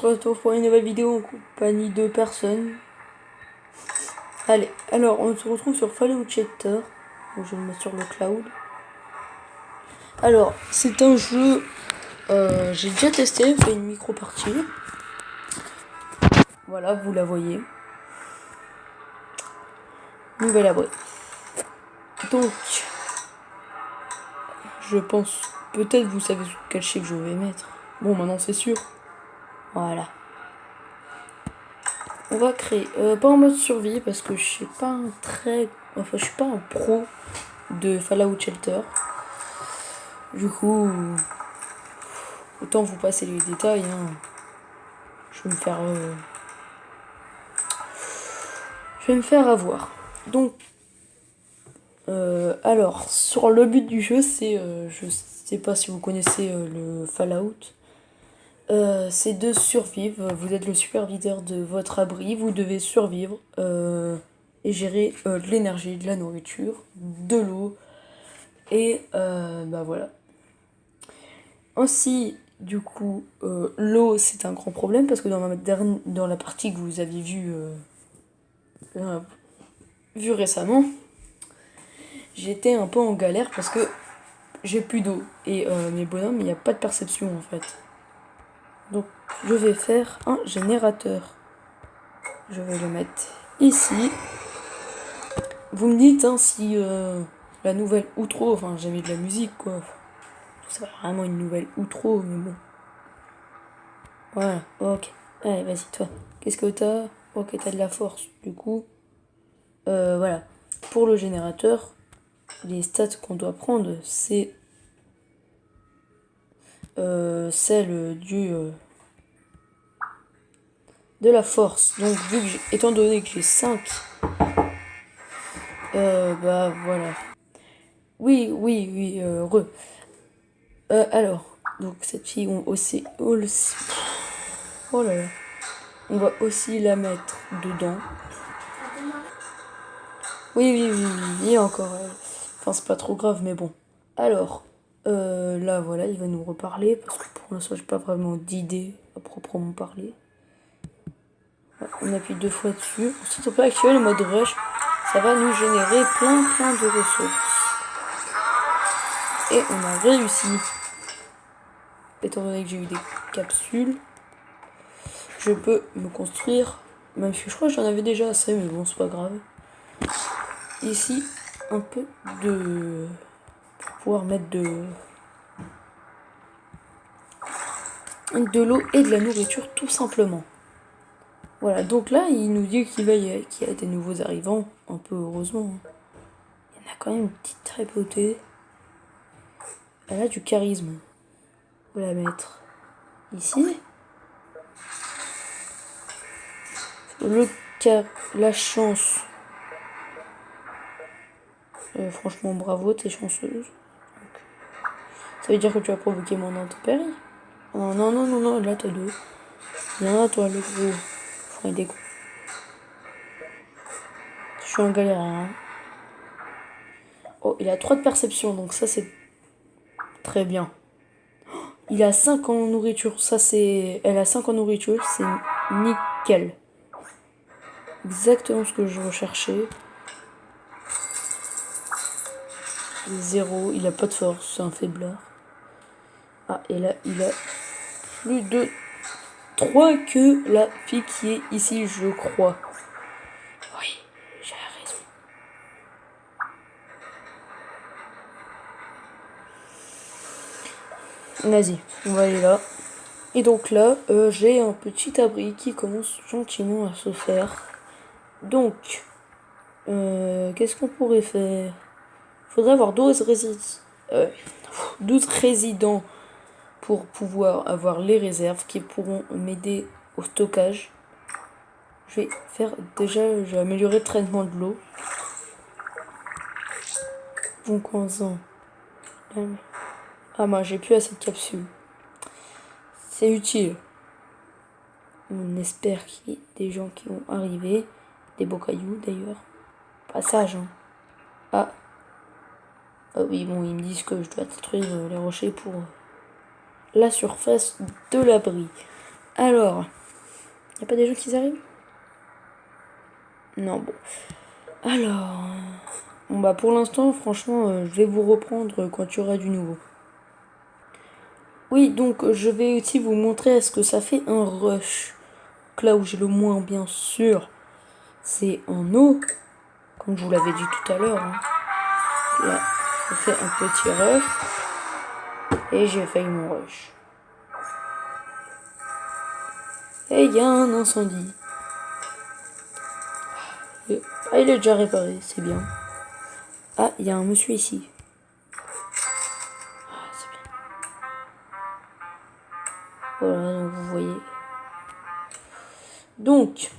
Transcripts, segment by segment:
retrouve pour une nouvelle vidéo en compagnie de personnes. Allez, alors on se retrouve sur Fallout Shelter. Donc, je vais le mettre sur le cloud. Alors, c'est un jeu, j'ai déjà testé, fait une micro-partie. Voilà, vous la voyez. Nouvel abri. Donc, je pense, peut-être vous savez quel chèque je vais mettre. Bon, maintenant c'est sûr. Voilà. On va créer, pas en mode survie parce que je suis pas un je suis pas un pro de Fallout Shelter. Du coup, autant vous passer les détails. Hein. Je vais me faire avoir. Donc, alors, sur le but du jeu, c'est, je sais pas si vous connaissez le Fallout. C'est de survivre. Vous êtes le superviseur de votre abri. Vous devez survivre et gérer de l'énergie, de la nourriture, de l'eau. Et bah voilà. Ainsi, du coup, l'eau, c'est un grand problème parce que dans la partie que vous aviez vue récemment, j'étais un peu en galère parce que j'ai plus d'eau. Et mes bonhommes, il n'y a pas de perception en fait. Donc, je vais faire un générateur. Je vais le mettre ici. Vous me dites hein, si la nouvelle outro, enfin j'ai mis de la musique quoi. C'est vraiment une nouvelle outro, mais bon. Voilà, ok. Allez, vas-y, toi. Qu'est-ce que t'as? Ok, t'as de la force. Du coup, voilà. Pour le générateur, les stats qu'on doit prendre, c'est celle de la force. Donc, étant donné que j'ai 5, bah voilà. Oui, alors, donc cette fille, oh là là. On va aussi la mettre dedans. Oui, encore. Enfin, c'est pas trop grave, mais bon. Alors, là, voilà, il va nous reparler, parce que pour l'instant, j'ai pas vraiment d'idée à proprement parler. On appuie 2 fois dessus. Ensuite, on peut activer le mode rush. Ça va nous générer plein de ressources. Et on a réussi. Étant donné que j'ai eu des capsules, je peux me construire. Même si je crois que j'en avais déjà assez, mais bon, c'est pas grave. Ici, un peu de... pour pouvoir mettre de l'eau et de la nourriture, tout simplement. Voilà, donc là, il nous dit qu'il y a des nouveaux arrivants, un peu heureusement. Il y en a quand même une petite tripotée. Elle a du charisme. On va la mettre ici. La chance. Franchement, bravo, t'es chanceuse. Donc, ça veut dire que tu as provoqué mon intempérie. Oh non, là t'as 2. Viens, toi, le gros. Enfin, il est gros. Je suis en galère, hein. Oh, il a 3 de perception, donc ça c'est très bien. Il a 5 en nourriture, ça c'est... Elle a 5 en nourriture, c'est nickel. Exactement ce que je recherchais. 0, il a pas de force, c'est un faiblard. Ah, et là, il a plus de 3 que la fille qui est ici, je crois. Oui, j'ai raison. Vas-y, on va aller là. Et donc là, j'ai un petit abri qui commence gentiment à se faire. Donc, qu'est-ce qu'on pourrait faire? Faudrait avoir 12 résidents pour pouvoir avoir les réserves qui pourront m'aider au stockage. Je vais faire déjà, j'ai amélioré le traitement de l'eau. Donc en faisant... Ah moi j'ai plus assez de capsules. C'est utile. On espère qu'il y ait des gens qui vont arriver. Des beaux cailloux d'ailleurs. Passage hein. Ah. Ah oui bon ils me disent que je dois détruire les rochers pour la surface de l'abri. Alors, y a pas des gens qui arrivent? Non, bon. Alors, bon bah pour l'instant, franchement, je vais vous reprendre quand il y aura du nouveau. Oui, donc je vais aussi vous montrer ce que ça fait un rush. Donc là où j'ai le moins, bien sûr, c'est en eau, comme je vous l'avais dit tout à l'heure. Hein. Là, je fais un petit rush et j'ai failli mon rush. Et il y a un incendie. Ah, il est déjà réparé, c'est bien. Ah, il y a un monsieur ici. Ah, c'est bien. Voilà, donc vous voyez. Donc,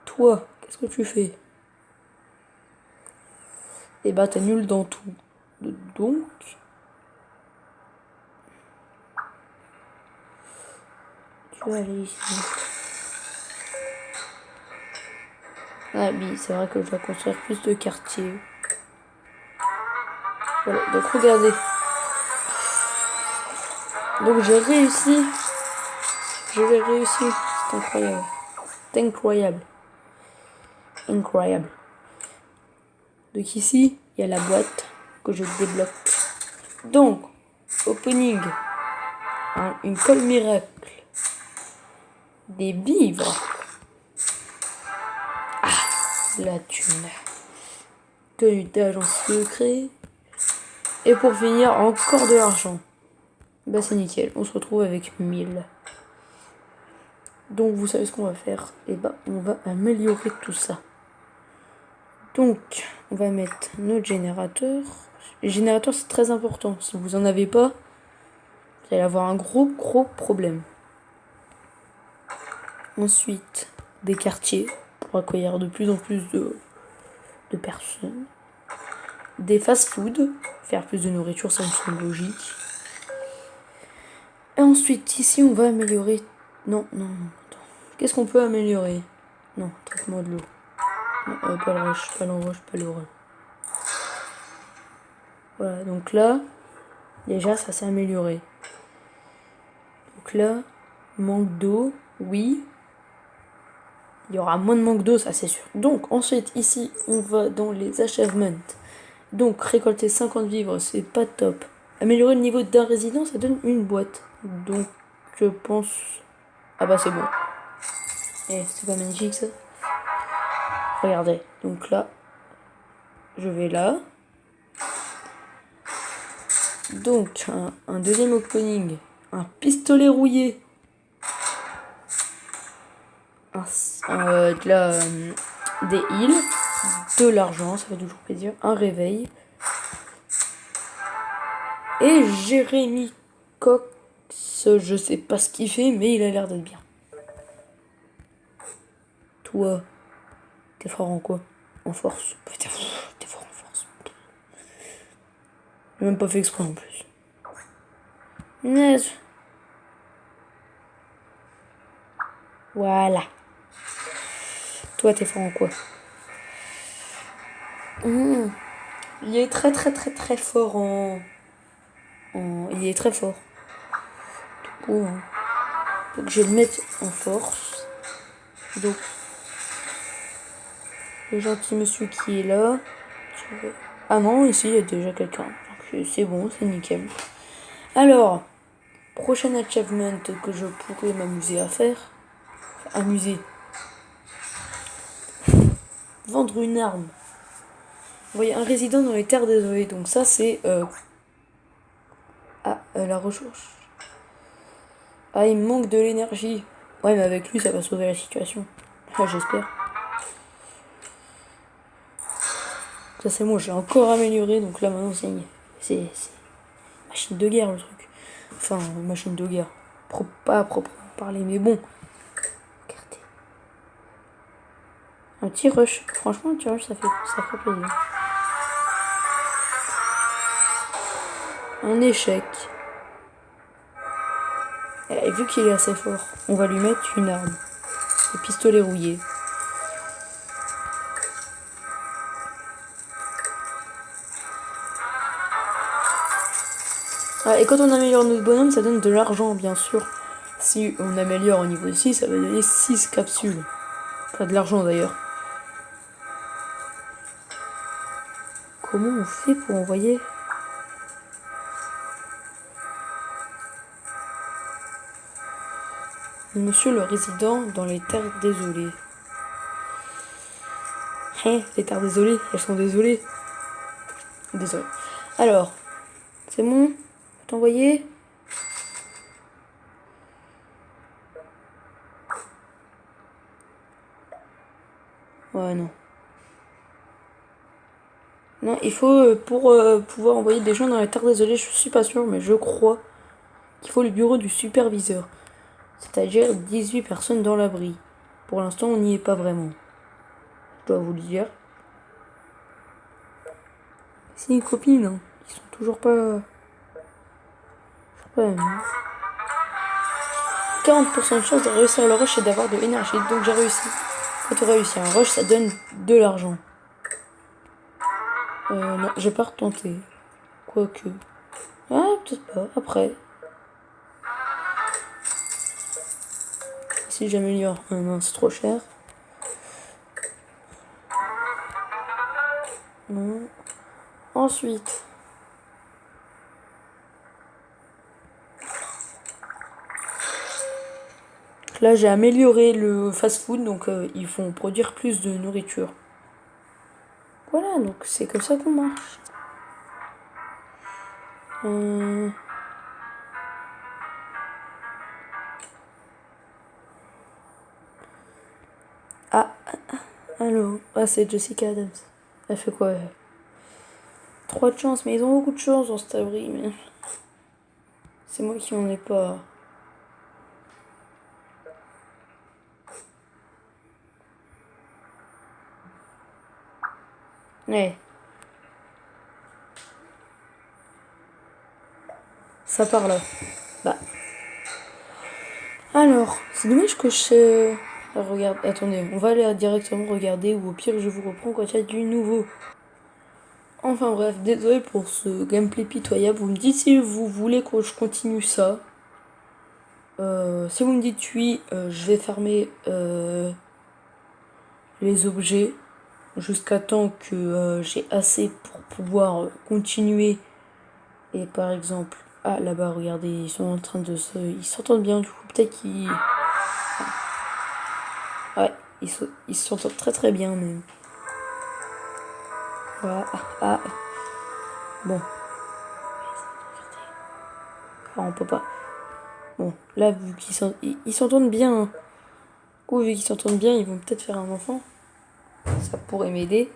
toi, qu'est-ce que tu fais? Eh bah, t'es nul dans tout. Donc, tu vas aller ici. Ah oui, c'est vrai que je dois construire plus de quartiers. Voilà, donc regardez. Donc j'ai réussi. Je l'ai réussi. C'est incroyable. C'est incroyable. Incroyable. Donc ici, il y a la boîte que je débloque. Donc, opening. Une colle miracle. Des vivres. Ah, de la thune. Tenue d'agent secret. Et pour finir, encore de l'argent. Bah c'est nickel, on se retrouve avec 1000. Donc vous savez ce qu'on va faire. Et bah on va améliorer tout ça. Donc on va mettre notre générateur. Les générateurs c'est très important. Si vous en avez pas, vous allez avoir un gros problème. Ensuite, des quartiers pour accueillir de plus en plus de personnes. Des fast-food, faire plus de nourriture, ça me semble logique. Et ensuite, ici, on va améliorer... Non, attends. Qu'est-ce qu'on peut améliorer? Non, traitement de l'eau. Pas le rush, pas l'enroche, pas le rush. Voilà, donc là, déjà, ça s'est amélioré. Donc là, manque d'eau, oui. Il y aura moins de manque d'eau, ça c'est sûr. Donc, ensuite, ici, on va dans les achievements. Donc, récolter 50 vivres, c'est pas top. Améliorer le niveau d'un résident, ça donne une boîte. Donc, je pense... Ah bah c'est bon. Eh, c'est pas magnifique ça? Regardez, donc là, je vais là. Donc, un deuxième opening. Un pistolet rouillé. Des heals. De l'argent, ça fait toujours plaisir. Un réveil. Et Jérémy Cox, je sais pas ce qu'il fait, mais il a l'air d'être bien. Toi, t'es fort en quoi? En force. Putain, t'es fort en force. J'ai même pas fait exprès en plus. Neige. Voilà. Toi, t'es fort en quoi? Il est très fort il est très fort. Du coup, hein. Donc je vais le mettre en force. Donc le gentil monsieur qui est là. Ah non, ici il y a déjà quelqu'un. Donc c'est bon, c'est nickel. Alors, prochain achievement que je pourrais m'amuser à faire. Amuser. Vendre une arme. Vous voyez, un résident dans les terres désolées. Donc ça c'est... la recherche. Ah, il me manque de l'énergie. Ouais, mais avec lui, ça va sauver la situation. Ah, j'espère. Ça, c'est bon, j'ai encore amélioré. Donc là, maintenant, c'est machine de guerre, le truc. Enfin, machine de guerre. Pas à proprement parler, mais bon. Regardez. Un petit rush. Franchement, un petit rush, ça fait plaisir. Un échec. Et vu qu'il est assez fort, on va lui mettre une arme. Le pistolet rouillé. Ah, et quand on améliore notre bonhomme, ça donne de l'argent, bien sûr. si on améliore au niveau 6, ça va donner 6 capsules. Pas de l'argent d'ailleurs. Comment on fait pour envoyer? Monsieur le résident dans les terres désolées. Les terres désolées, elles sont désolées. Désolé. Alors, c'est bon? T'envoyer? Ouais, non. Non, il faut, pour pouvoir envoyer des gens dans les terres désolées, je suis pas sûr, mais je crois qu'il faut le bureau du superviseur. C'est-à-dire 18 personnes dans l'abri. Pour l'instant, on n'y est pas vraiment. Je dois vous le dire. C'est une copine, hein. Ils sont toujours pas... 40% de chance de réussir le rush et d'avoir de l'énergie. Donc j'ai réussi. Quand tu réussis un rush, ça donne de l'argent. Non, j'ai pas retenté. Quoique. Ah, peut-être pas. Après. Si j'améliore. Non, c'est trop cher. Non. Ensuite. Là, j'ai amélioré le fast-food, donc ils font produire plus de nourriture. Voilà, donc c'est comme ça qu'on marche. Ah, allô. Ah, c'est Jessica Adams. Elle fait quoi, elle? 3 de chance, mais ils ont beaucoup de chance dans cet abri, mais... C'est moi qui en ai pas. Ouais. Ça part là. Bah. Alors, c'est dommage que je... Regarde, attendez, on va aller directement regarder ou au pire je vous reprends quand il y a du nouveau. Enfin bref, désolé pour ce gameplay pitoyable. Vous me dites si vous voulez que je continue ça. Si vous me dites oui, je vais fermer les objets jusqu'à temps que j'ai assez pour pouvoir continuer. Et par exemple, ah là-bas, regardez, ils sont en train de se... Ils s'entendent bien, du coup, peut-être qu'ils... Ouais, ils s'entendent très très bien même. Voilà, bon. Ah, on peut pas. Bon, là, vu qu'ils s'entendent bien, hein. Du coup, vu qu'ils s'entendent bien, ils vont peut-être faire un enfant. Ça pourrait m'aider.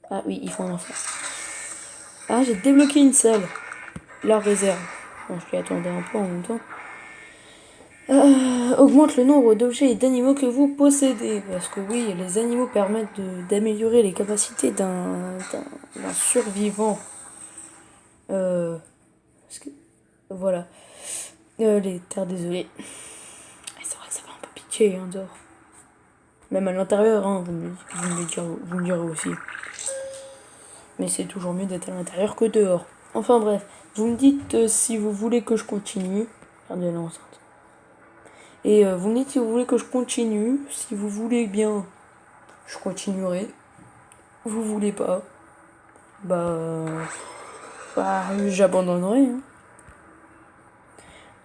Ah oui, ils font un enfant. Ah, j'ai débloqué une salle. La réserve. Bon, je m'y attendais un peu en même temps. Augmente le nombre d'objets et d'animaux que vous possédez. Parce que oui, les animaux permettent d'améliorer les capacités d'un survivant. Parce que, voilà. Les terres désolées. C'est vrai que ça fait un peu pitié, hein, dehors. Même à l'intérieur, hein, vous me direz aussi. Mais c'est toujours mieux d'être à l'intérieur que dehors. Enfin bref, vous me dites si vous voulez que je continue. Regardez l'enceinte. Et vous me dites si vous voulez que je continue. Si vous voulez bien, je continuerai. Vous voulez pas, bah j'abandonnerai. Hein.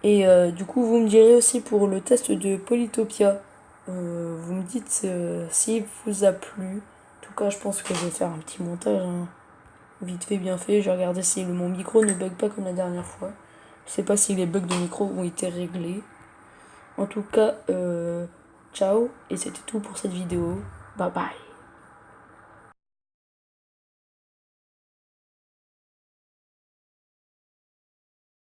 Et du coup, vous me direz aussi pour le test de Polytopia. Vous me dites si vous a plu. En tout cas, je pense que je vais faire un petit montage. Hein. Vite fait, bien fait. J'ai regardé si mon micro ne bug pas comme la dernière fois. Je sais pas si les bugs de micro ont été réglés. En tout cas, ciao. Et c'était tout pour cette vidéo. Bye bye.